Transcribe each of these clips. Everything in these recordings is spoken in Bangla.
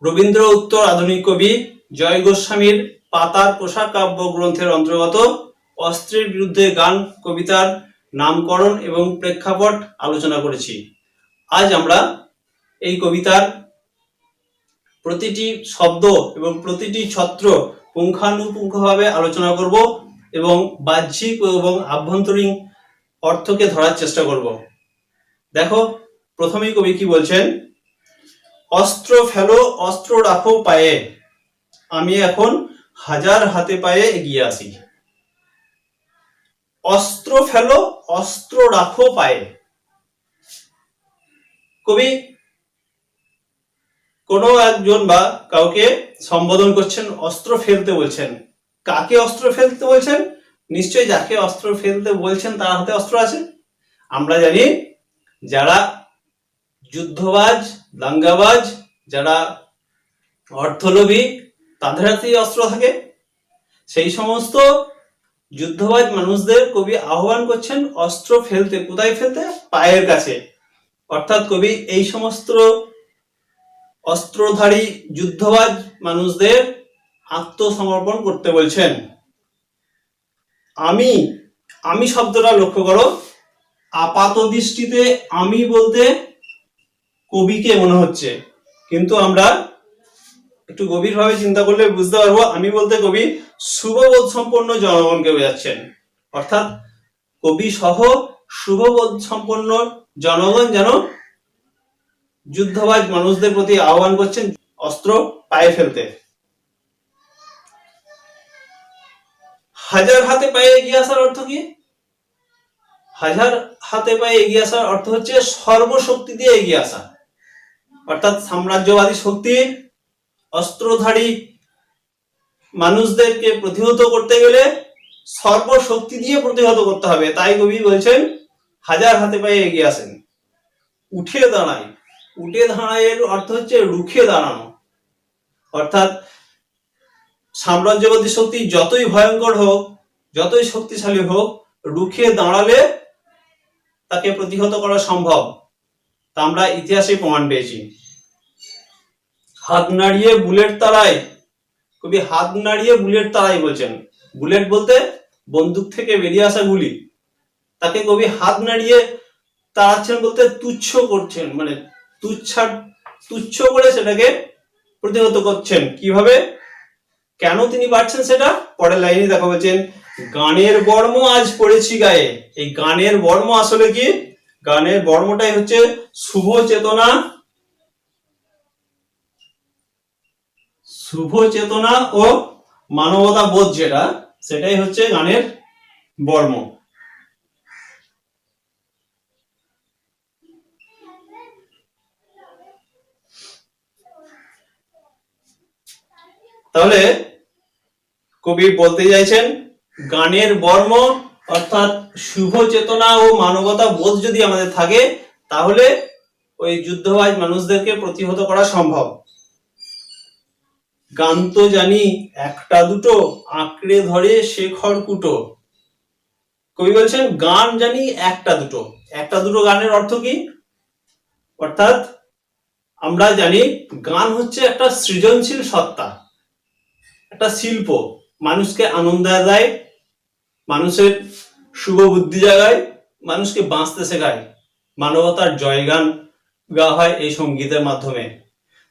রবীন্দ্র উত্তর আধুনিক কবি জয় গোস্বামীর পাতার পোশাক কাব্য গ্রন্থের অন্তর্গত অস্ত্রের বিরুদ্ধে গান কবিতার নামকরণ এবং প্রেক্ষাপট আলোচনা করেছি। আজ আমরা এই কবিতার প্রতিটি শব্দ এবং প্রতিটি ছত্র পুঙ্খানুপুঙ্খভাবে আলোচনা করব এবং বাহ্যিক এবং আভ্যন্তরীণ অর্থকে ধরার চেষ্টা করব। দেখো, প্রথমেই কবি কি বলছেন, অস্ত্র ফেলো, অস্ত্র রাখো পায়ে, আমি এখন হাজার হাতে পায়ে এগিয়ে আসি। অস্ত্র ফেলো, অস্ত্র রাখো পায়ে। কবি কোনো একজন বা কাউকে সম্বোধন করছেন, অস্ত্র ফেলতে বলছেন। কাকে অস্ত্র ফেলতে বলছেন? নিশ্চয়ই যাকে অস্ত্র ফেলতে বলছেন তার হাতে অস্ত্র আছে। আমরা জানি যারা যুদ্ধবাজ, দাঙ্গাবাজ, যারা অর্থলোভী, তাদের হাতেই অস্ত্র থাকে। সেই সমস্ত যুদ্ধবাজ মানুষদের কবি আহ্বান করছেন অস্ত্র ফেলতে। কোথায় ফেলতে? পায়ের কাছে। অর্থাৎ কবি এই সমস্ত অস্ত্রধারী যুদ্ধবাজ মানুষদের আত্মসমর্পণ করতে বলছেন। আমি শব্দটা লক্ষ্য করো, আপাত দৃষ্টিতে আমি বলতে কবিকে মনে হচ্ছে, কিন্তু আমরা একটু গভীরভাবে চিন্তা করলে বুঝতে পারবো আমি বলতে কবি শুভবোধ সম্পন্ন জনগণকে বোঝাচ্ছেন। অর্থাৎ কবি সহ শুভবোধ সম্পন্ন জনগণ যেন যুদ্ধবাজ মানুষদের প্রতি আহ্বান করছেন অস্ত্র পায়ে ফেলতে। হাজার হাতে পায়ে এগিয়ে আসার অর্থ কি? হাজার হাতে পায়ে এগিয়ে আসার অর্থ হচ্ছে সর্বশক্তি দিয়ে এগিয়ে আসা। অর্থাৎ সাম্রাজ্যবাদী শক্তি, অস্ত্রধারী মানুষদেরকে প্রতিহত করতে গেলে সর্বশক্তি দিয়ে প্রতিহত করতে হবে। তাই কবি বলছেন হাজার হাতে পায়ে এগিয়ে আসেন। উঠে দাঁড়ায়, উঠে দাঁড়ায়ের অর্থ হচ্ছে রুখে দাঁড়ানো। অর্থাৎ সাম্রাজ্যবাদী শক্তি যতই ভয়ঙ্কর হোক, যতই শক্তিশালী হোক, রুখে দাঁড়ালে তাকে প্রতিহত করা সম্ভব। তা আমরা ইতিহাসে প্রমাণ পেয়েছি। হাত নাড়িয়ে বুলেট তাড়ায়, কবি হাত নাড়িয়ে বুলেট তাড়াই বলছেন। বুলেট বলতে বন্দুক থেকে বেরিয়ে আসা গুলি, তাকে কবি হাত নাড়িয়ে তাড়াচ্ছেন বলতে তুচ্ছ করছেন, মানে তুচ্ছ করে সেটাকে প্রতিহত করছেন। কিভাবে, কেন তিনি পারছেন সেটা পরের লাইনে দেখা বলছেন, গানের বর্ম আজ পড়েছি গায়ে। এই গানের বর্ম আসলে কি? গানের বর্মটাই হচ্ছে শুভ চেতনা, শুভ চেতনা ও মানবতা বোধ, যেটা সেটাই হচ্ছে গানের বর্ম। তাহলে কবি বলতে চাইছেন গানের বর্ম অর্থাৎ শুভ চেতনা ও মানবতা বোধ যদি আমাদের থাকে, তাহলে ওই যুদ্ধবাজ মানুষদেরকে প্রতিহত করা সম্ভব। গান তো জানি একটা দুটো, আঁকড়ে ধরে সে খড়কুটো। কবি বলছেন গান জানি একটা দুটো। একটা দুটো গানের অর্থ কি? অর্থাৎ আমরা জানি গান হচ্ছে একটা সৃজনশীল সত্তা, একটা শিল্প, মানুষকে আনন্দ দেয়, মানুষের শুভ বুদ্ধি জাগায়, মানুষকে বাঁচতে শেখায়। মানবতার জয়গান গাওয়া হয় এই সঙ্গীতের মাধ্যমে।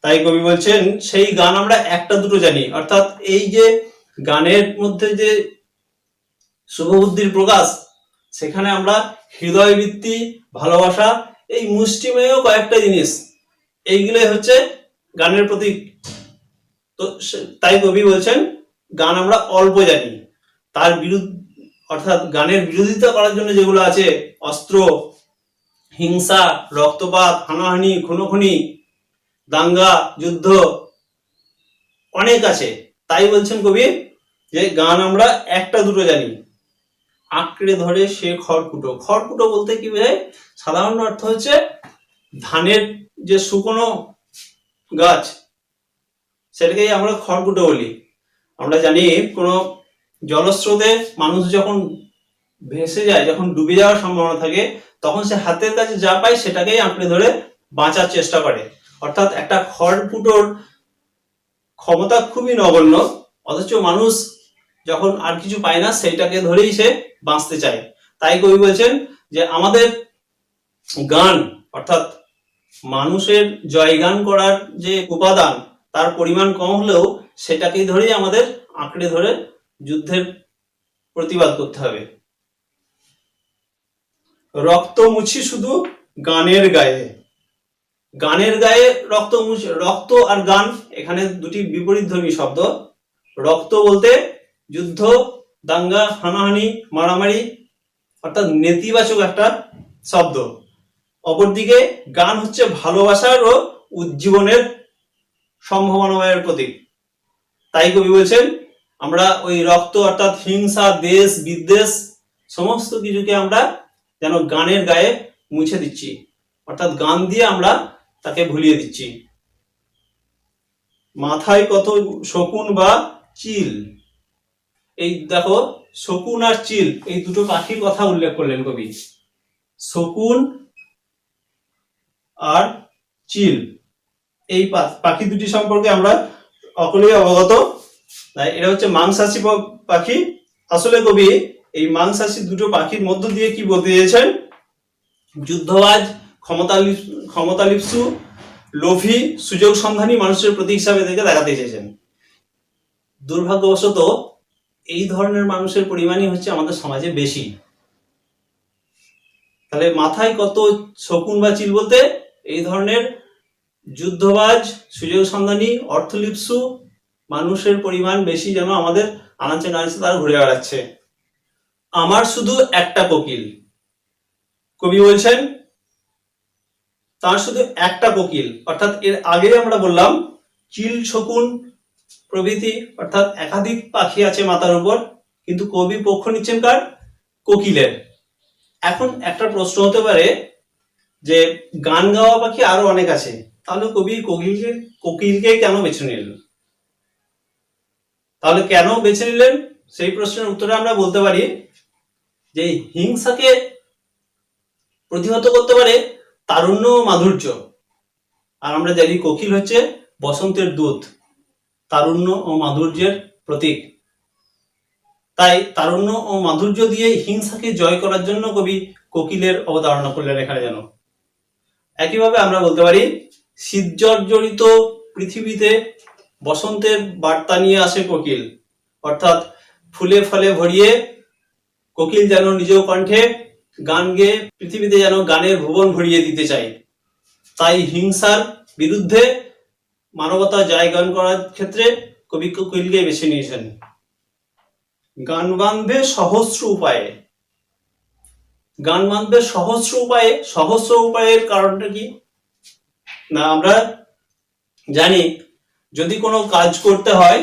তাই কবি বলছেন সেই গান আমরা একটা দুটো জানি। অর্থাৎ এই যে গানের মধ্যে যে শুভবুদ্ধির প্রকাশ, সেখানে আমরা হৃদয় বৃত্তি, ভালোবাসা, এই মুষ্টিমেয় কয়েকটা জিনিস, এইগুলোই হচ্ছে গানের প্রতীক। তো তাই কবি বলছেন গান আমরা অল্প জানি। তার বিরুদ্ধে, অর্থাৎ গানের বিরোধিতা করার জন্য যেগুলো আছে, অস্ত্র, হিংসা, রক্তপাত, হানাহানি, খুনোখুনি, দাঙ্গা, যুদ্ধ অনেক আছে। তাই বলছেন কবি যে গান আমরা একটা দুটো জানি। আঁকড়ে ধরে সে খড়কুটো। খড়কুটো বলতে কি বোঝায়? সাধারণ অর্থ হচ্ছে ধানের যে শুকনো গাছ, সেটাকেই আমরা খড়কুটো বলি। আমরা জানি কোনো জলস্রোতে মানুষ যখন ভেসে যায়, যখন ডুবে যাওয়ার সম্ভাবনা থাকে, তখন সে হাতের কাছে যা পায় সেটাকেই আঁকড়ে ধরে বাঁচার চেষ্টা করে। অর্থাৎ একটা খড়কুটোর ক্ষমতা খুবই নগণ্য, অথচ মানুষ যখন আর কিছু পায় না সেইটাকে ধরেই সে বাঁচতে চায়। তাই কবি বলছেন যে আমাদের গান অর্থাৎ মানুষের জয়গান করার যে উপাদান তার পরিমাণ কম হলেও সেটাকেই ধরেই আমাদের আঁকড়ে ধরে যুদ্ধের প্রতিবাদ করতে হবে। রক্ত মুছি শুধু গানের গায়ে, গানের গায়ে রক্ত মুছি, রক্ত আর গান এখানে দুটি বিপরীতধর্মী শব্দ। রক্ত বলতে যুদ্ধ, দাঙ্গা, হানাহানি, মারামারি অর্থাৎ নেতিবাচক একটা শব্দ। অপরদিকে গান হচ্ছে ভালোবাসার ও উজ্জীবনের সম্ভাবনাময়ের প্রতীক। তাই কবি বলছেন আমরা ওই রক্ত অর্থাৎ হিংসা, দেশ বিদ্বেষ সমস্ত কিছুকে আমরা যেন গানের গায়ে মুছে দিচ্ছি, অর্থাৎ গান দিয়ে আমরা তাকে ভুলিয়ে দিচ্ছি। মাথায় কত শকুন বা চিল, এই দেখো শকুন আর চিল এই দুটো পাখির কথা উল্লেখ করলেন কবি। শকুন আর চিল এই পাখি দুটি সম্পর্কে আমরা সকলেই অবগত। এটা হচ্ছে মাংসাশী পাখি। আসলে কবি এই মাংসাশী দুটো পাখির মধ্য দিয়ে কি বলতে চেয়েছেন, যুদ্ধবাজ, ক্ষমতালিপ্সু, লোভী, সুযোগ সন্ধানী মানুষের প্রতীক হিসাবে দেখাতে চেয়েছেন। দুর্ভাগ্যবশত এই ধরনের মানুষের পরিমাণই হচ্ছে আমাদের সমাজে বেশি। তাহলে মাথায় কত শকুন বা চিল বলতে এই ধরনের যুদ্ধবাজ, সুযোগ সন্ধানী, অর্থলিপ্সু মানুষের পরিমাণ বেশি যেন আমাদের আনাচে কানাচে তারা ঘুরে বেড়াচ্ছে। আমার শুধু একটা কোকিল, কবি বলছেন তার শুধু একটা কোকিল, অর্থাৎ এর আগে আমরা বললাম চিল, শকুন প্রভৃতি অর্থাৎ একাধিক পাখি আছে মাথার উপর, কিন্তু কবি পক্ষ নিচ্ছেন কার, কোকিলের। এখন একটা প্রশ্ন হতে পারে যে গান গাওয়া পাখি আরো অনেক আছে, তাহলে কবি কোকিলকে কেন বেছে নিলেন? তাহলে কেন বেছে নিলেন সেই প্রশ্নের উত্তরে আমরা বলতে পারি যে হিংসাকে প্রতিহত করতে পারে তারুণ্য ও মাধুর্য। আর আমরা জানি কোকিল হচ্ছে বসন্তের দূত, তারুণ্য ও মাধুর্যের প্রতীক। তাই তারুণ্য ও মাধুর্য দিয়ে হিংসাকে জয় করার জন্য কবি কোকিলের অবতারণা করলেন এখানে যেন। একইভাবে আমরা বলতে পারি শীতজর্জরিত পৃথিবীতে বসন্তের বার্তা নিয়ে আসে কোকিল, অর্থাৎ ফুলে ফলে ভরিয়ে কোকিল যেন নিজ কণ্ঠে গান গেয়ে পৃথিবীতে যেন গানের ভুবন ভরিয়ে দিতে চাই। তাই হিংসার বিরুদ্ধে মানবতা জয়গান করার ক্ষেত্রে কবি কোকিলকে বেছে নিয়েছেন। গান বাঁধবে সহস্র উপায়ে, গান বাঁধবে সহস্র উপায়ে। সহস্র উপায়ের কারণটা কি না, আমরা জানি যদি কোনো কাজ করতে হয়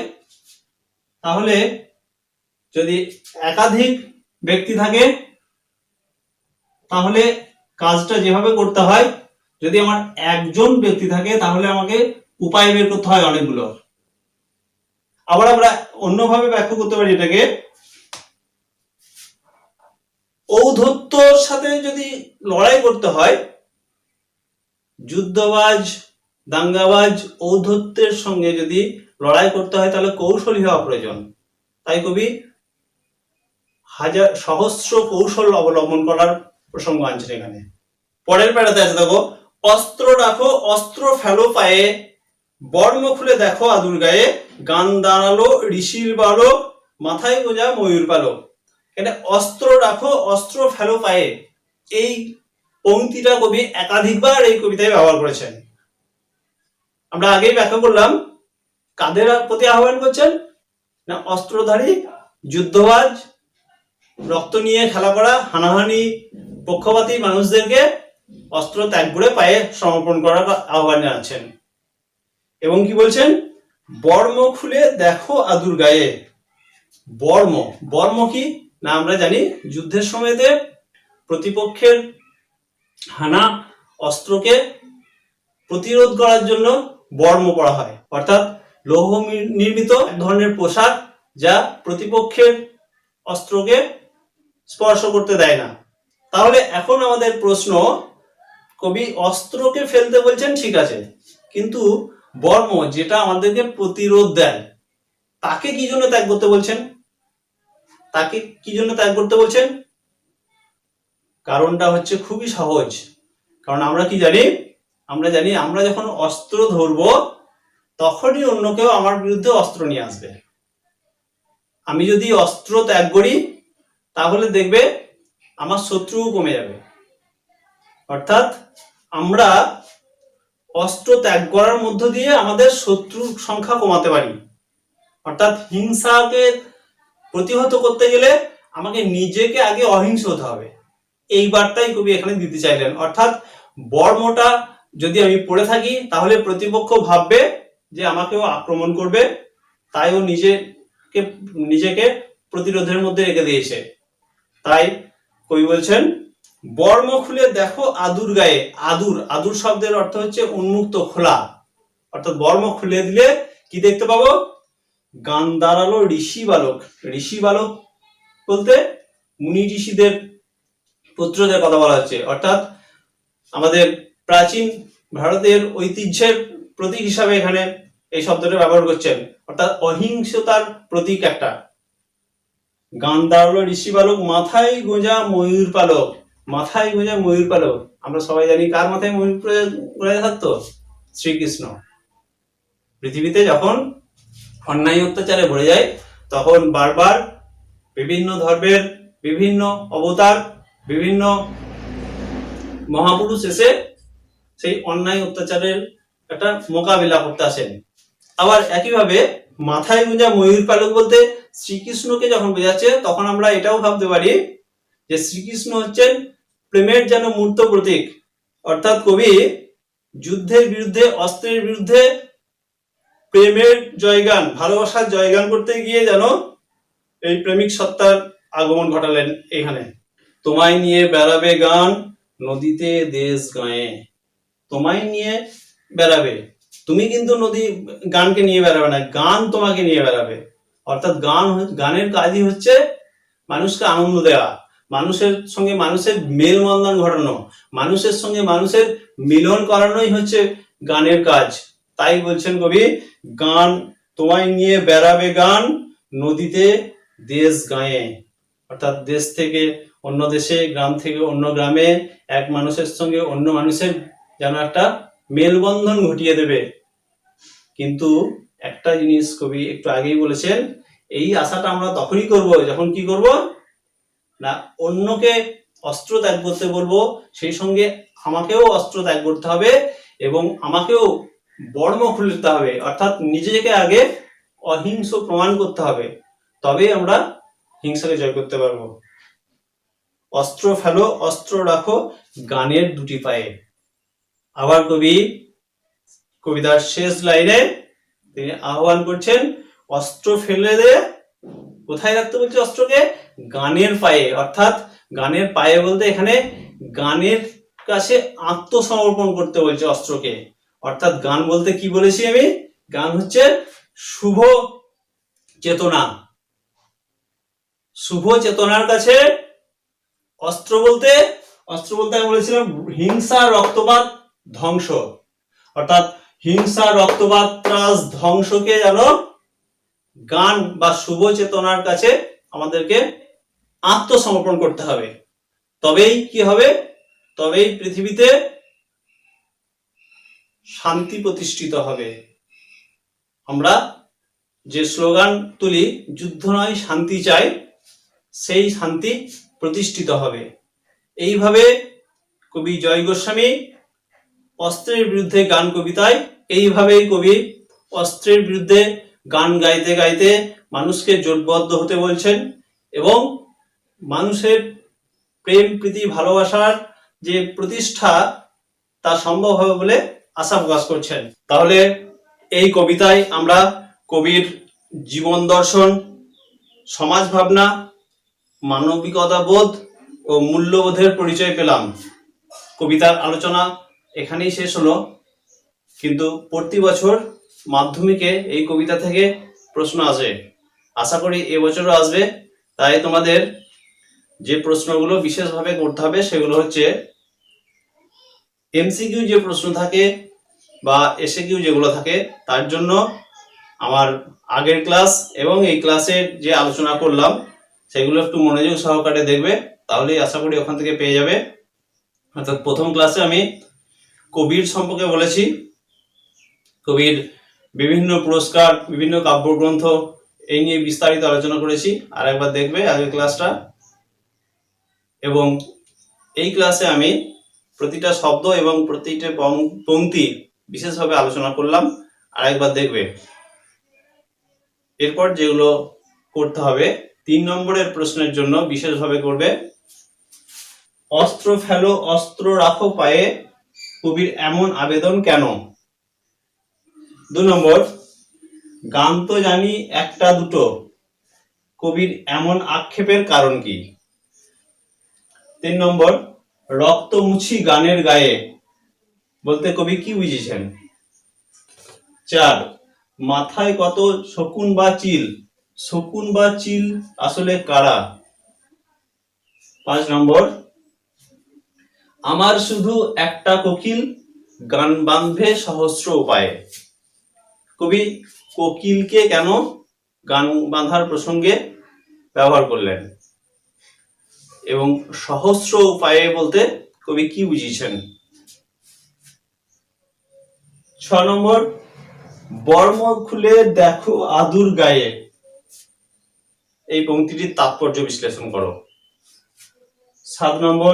তাহলে যদি একাধিক ব্যক্তি থাকে তাহলে কাজটা যেভাবে করতে হয়, যদি আমার একজন ব্যক্তি থাকে তাহলে আমাকে উপায় বের করতে হয় অনেকগুলো। আবার আমরা অন্যভাবে ব্যাখ্যা করতে পারি এটাকে, ঔদ্ধত্যর সাথে যদি লড়াই করতে হয়, যুদ্ধবাজ, দাঙ্গাবাজ ঔদ্ধত্যের সঙ্গে যদি লড়াই করতে হয় তাহলে কৌশলী হওয়া প্রয়োজন। তাই কবি সহস্র কৌশল অবলম্বন করার প্রসঙ্গ আনছেন এখানে। পরের প্যারাতে আছে দেখো, অস্ত্র রাখো অস্ত্র ফেলো পায়ে, বর্ম খুলে দেখো আদুর গায়ে, গান দাঁড়ালো ঋষির বালক, মাথায় গোজা ময়ূর পালক। এটা অস্ত্র রাখো অস্ত্র ফেলো পায়ে, এই পংক্তিটা কবি একাধিকবার এই কবিতায় ব্যবহার করেছেন। আমরা আগেই ব্যাখ্যা করলাম কাদের প্রতি আহ্বান করছেন না, অস্ত্রধারী, যুদ্ধবাজ, রক্ত নিয়ে খেলা করা, হানাহানি পক্ষপাতী মানুষদেরকে অস্ত্র ত্যাগ করে পায়ে সমর্পণ করার আহ্বান জানাচ্ছেন। এবং কি বলছেন, বর্ম খুলে দেখো আদুর গায়ে। বর্ম, বর্ম কি না আমরা জানি যুদ্ধের সময়তে প্রতিপক্ষের হানা অস্ত্রকে প্রতিরোধ করার জন্য বর্ম পরা হয়, অর্থাৎ লৌহ নির্মিত এক ধরনের পোশাক যা প্রতিপক্ষের অস্ত্রকে স্পর্শ করতে দেয় না। তাহলে এখন আমাদের প্রশ্ন, কবি অস্ত্রকে ফেলতে বলছেন ঠিক আছে, কিন্তু বর্ম যেটা আমাদেরকে প্রতিরোধ দেয়, তাকে কি জন্য ত্যাগ করতে বলছেন? তাকে কি জন্য ত্যাগ করতে বলছেন? কারণটা হচ্ছে খুবই সহজ। কারণ আমরা কি জানি? আমরা জানি আমরা যখন অস্ত্র ধরবো তখনই অন্য কেউ আমার বিরুদ্ধে অস্ত্র নিয়ে আসবে। আমি যদি অস্ত্র ত্যাগ করি তাহলে দেখবে আমার শত্রুও কমে যাবে। অর্থাৎ আমরা অস্ত্র ত্যাগ করার মধ্য দিয়ে আমাদের শত্রুর সংখ্যা কমাতে পারি। অর্থাৎ হিংসাকে প্রতিহত করতে গেলে আমাকে নিজেকে আগে অহিংস হতে হবে, এই বার্তাই কবি এখানে দিতে চাইলেন। অর্থাৎ বর্মটা যদি আমি পড়ে থাকি তাহলে প্রতিপক্ষ ভাববে যে আমাকেও আক্রমণ করবে, তাই ও নিজেকে প্রতিরোধের মধ্যে রেখে দিয়েছে। তাই কবি বলছেন বর্ম খুলে দেখো আদুর গায়ে। আদুর, আদুর শব্দের অর্থ হচ্ছে উন্মুক্ত, খোলা। অর্থাৎ বর্ম খুলে দিলে কি দেখতে পাবো? গান দাঁড়ালো ঋষি বালক। ঋষি বালক বলতে মুনি ঋষিদের পুত্রদের কথা বলা হচ্ছে। অর্থাৎ আমাদের প্রাচীন ভারতের ঐতিহ্যের প্রতীক হিসাবে এখানে এই শব্দটা ব্যবহার করছেন। অর্থাৎ অহিংসতার প্রতীক একটা। গান দাঁড়ালো ঋষি বালক, মাথায় গোঁজা ময়ূর পালক। মাথায় গোঁজা ময়ূর পালক, আমরা সবাই জানি কার মাথায় ময়ূর গোঁজা থাকতো? শ্রীকৃষ্ণ। পৃথিবীতে যখন অন্যায় অত্যাচারে ভরে যায় তখন বারবার বিভিন্ন ধর্মের বিভিন্ন অবতার, বিভিন্ন মহাপুরুষ এসে সেই অন্যায় অত্যাচারের একটা মোকাবিলা করতে আসেন। আবার একইভাবে মাথায় গুঁজা ময়ূর পালক বলতে শ্রীকৃষ্ণকে যখন বোঝাচ্ছে তখন আমরা এটাও ভাবতে পারি যে শ্রীকৃষ্ণ হচ্ছেন প্রেমের যেন মূর্ত প্রতীক। অর্থাৎ কবি যুদ্ধের বিরুদ্ধে, অস্ত্রের বিরুদ্ধে প্রেমের জয়গান, ভালোবাসার জয়গান করতে গিয়ে যেন এই প্রেমিক সত্তার আগমন ঘটালেন এখানে। তোমায় নিয়ে বেড়াবে গান নদীতে দেশ গায়ে। তোমায় নিয়ে বেড়াবে, তুমি কিন্তু নদী গানকে নিয়ে বেড়াবে না, গান তোমাকে নিয়ে বেড়াবে। অর্থাৎ গানের কাজই হচ্ছে মানুষকে আনন্দ দেওয়া, মানুষের সঙ্গে মানুষের মেলবন্ধন ঘটানো, মানুষের সঙ্গে মানুষের মিলন করানোই হচ্ছে গানের কাজ। তাই বলছেন কবি গান তোমায় নিয়ে বেড়াবে গান নদীতে দেশ গায়ে। অর্থাৎ দেশ থেকে অন্য দেশে, গ্রাম থেকে অন্য গ্রামে, এক মানুষের সঙ্গে অন্য মানুষের যেন একটা মেলবন্ধন ঘটিয়ে দেবে। কিন্তু একটা জিনিস কবি একটু আগেই বলেছেন, এই আশাটা আমরা তখনই করব যখন কি করব না, অন্যকে অস্ত্র ত্যাগ করতে বলবো, সেই সঙ্গে আমাকেও অস্ত্র ত্যাগ করতে হবে এবং আমাকেও বর্ম খুলতে হবে। অর্থাৎ নিজেকে আগে অহিংস প্রমাণ করতে হবে, তবেই আমরা হিংসাকে জয় করতে পারবো। অস্ত্র ফেলো অস্ত্র রাখো গানের দুটি পায়ে। আবার কবি কবিতার শেষ লাইনে তিনি আহ্বান করছেন অস্ত্র ফেলে দে। কোথায় রাখতে বলছে অস্ত্রকে? গানের পায়ে। অর্থাৎ গানের পায়ে বলতে এখানে গানের কাছে আত্মসমর্পণ করতে বলছে অস্ত্রকে। অর্থাৎ গান বলতে কি বলেছি আমি? গান হচ্ছে শুভ চেতনা। শুভ চেতনার কাছে অস্ত্র বলতে আমি বলেছিলাম হিংসা, রক্তপাত, ধ্বংস। অর্থাৎ হিংসা, রক্তপাত, ত্রাস, ধ্বংসকে যেন গান বা শুভ চেতনার কাছে আমাদেরকে আত্মসমর্পণ করতে হবে। তবেই কি হবে? তবেই পৃথিবীতে শান্তি প্রতিষ্ঠিত হবে। আমরা যে স্লোগান তুলি, যুদ্ধ নয় শান্তি চাই, সেই শান্তি প্রতিষ্ঠিত হবে। এইভাবে কবি জয় গোস্বামী অস্ত্রের বিরুদ্ধে গান কবিতায় এইভাবেই কবি অস্ত্রের বিরুদ্ধে গান গাইতে গাইতে মানুষকে জোটবদ্ধ হতে বলছেন এবং মানুষের প্রেম, প্রীতি, ভালোবাসার যে প্রতিষ্ঠা তা সম্ভব হবে বলে আশা প্রকাশ করছেন। তাহলে এই কবিতায় আমরা কবির জীবন দর্শন, সমাজ ভাবনা, মানবিকতা বোধ ও মূল্যবোধের পরিচয় পেলাম। কবিতার আলোচনা এখানেই শেষ হলো, কিন্তু প্রতি বছর মাধ্যমিকে এই কবিতা থেকে প্রশ্ন আসে, আশা করি এবছরও আসবে। তাই তোমাদের যে প্রশ্নগুলো বিশেষভাবে করতে হবে সেগুলো হচ্ছে এমসিকিউ যে প্রশ্ন থাকে বা এসএকিউ যেগুলো থাকে তার জন্য আমার আগের ক্লাস এবং এই ক্লাসের যে আলোচনা করলাম সেগুলো একটু মনোযোগ সহকারে দেখবে, তাহলেই আশা করি ওখান থেকে পেয়ে যাবে। অর্থাৎ প্রথম ক্লাসে আমি কবির সম্পর্কে বলেছি, কবির বিভিন্ন পুরস্কার, বিভিন্ন কাব্যগ্রন্থ এই নিয়ে বিস্তারিত আলোচনা করেছি। আর একবার দেখবে আগের ক্লাসটা। এবং এই ক্লাসে আমি প্রতিটা শব্দ এবং প্রতিটা পংক্তি বিশেষভাবে আলোচনা করলাম, আর একবার দেখবে। এরপর যেগুলো করতে হবে, 3 নম্বরের প্রশ্নের জন্য বিশেষভাবে করবে অস্ত্র ফেলো অস্ত্র রাখো পায়ে, কবির এমন আবেদন কেন। 2 নম্বর গান তো জানি একটা দুটো, কবির এমন আক্ষেপের কারণ কি। 3 নম্বর রক্ত মুছি গানের গায়ে বলতে কবি কি বুঝেছেন। 4 মাথায় কত শকুন বা চিল, শকুন বা চিল আসলে কারা। 5 নম্বর আমার শুধু একটা কোকিল, গান বাঁধবে সহস্র উপায়ে, কবি কোকিলকে কেন গান বাঁধার প্রসঙ্গে ব্যবহার করলেন এবং সহস্র উপায়ে বলতে কবি কি বুঝিয়েছেন। 6 নম্বর বর্ম খুলে দেখো আদুর গায়ে, এই পংক্তিটির তাৎপর্য বিশ্লেষণ করো। 7 নম্বর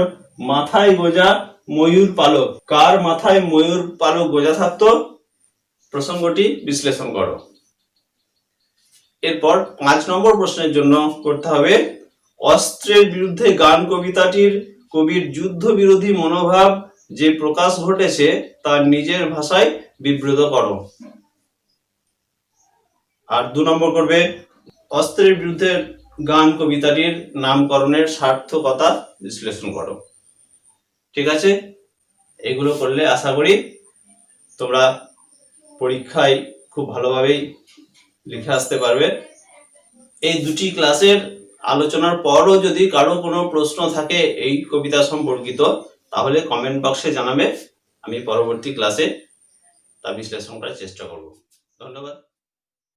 মাথায় গোজা ময়ূর পালক, কার মাথায় ময়ূর পালক গোজা থাকতো, প্রসঙ্গটি বিশ্লেষণ করো। এরপর 5 নম্বর প্রশ্নের জন্য করতে হবে অস্ত্রের বিরুদ্ধে গান কবিতাটির কবির যুদ্ধ বিরোধী মনোভাব যে প্রকাশ ঘটেছে তার নিজের ভাষায় বিবৃত করো। আর 2 নম্বর করবে অস্ত্রের বিরুদ্ধে গান কবিতাটির নামকরণের সার্থকতা বিশ্লেষণ করো। ঠিক আছে, এগুলো করলে আশা করি তোমরা পরীক্ষায় খুব ভালোভাবেই লিখে আসতে পারবে। এই দুটি ক্লাসের আলোচনার পরও যদি কারো কোনো প্রশ্ন থাকে এই কবিতা সম্পর্কিত, তাহলে কমেন্ট বক্সে জানাবে, আমি পরবর্তী ক্লাসে তা বিশ্লেষণ করার চেষ্টা করব। ধন্যবাদ।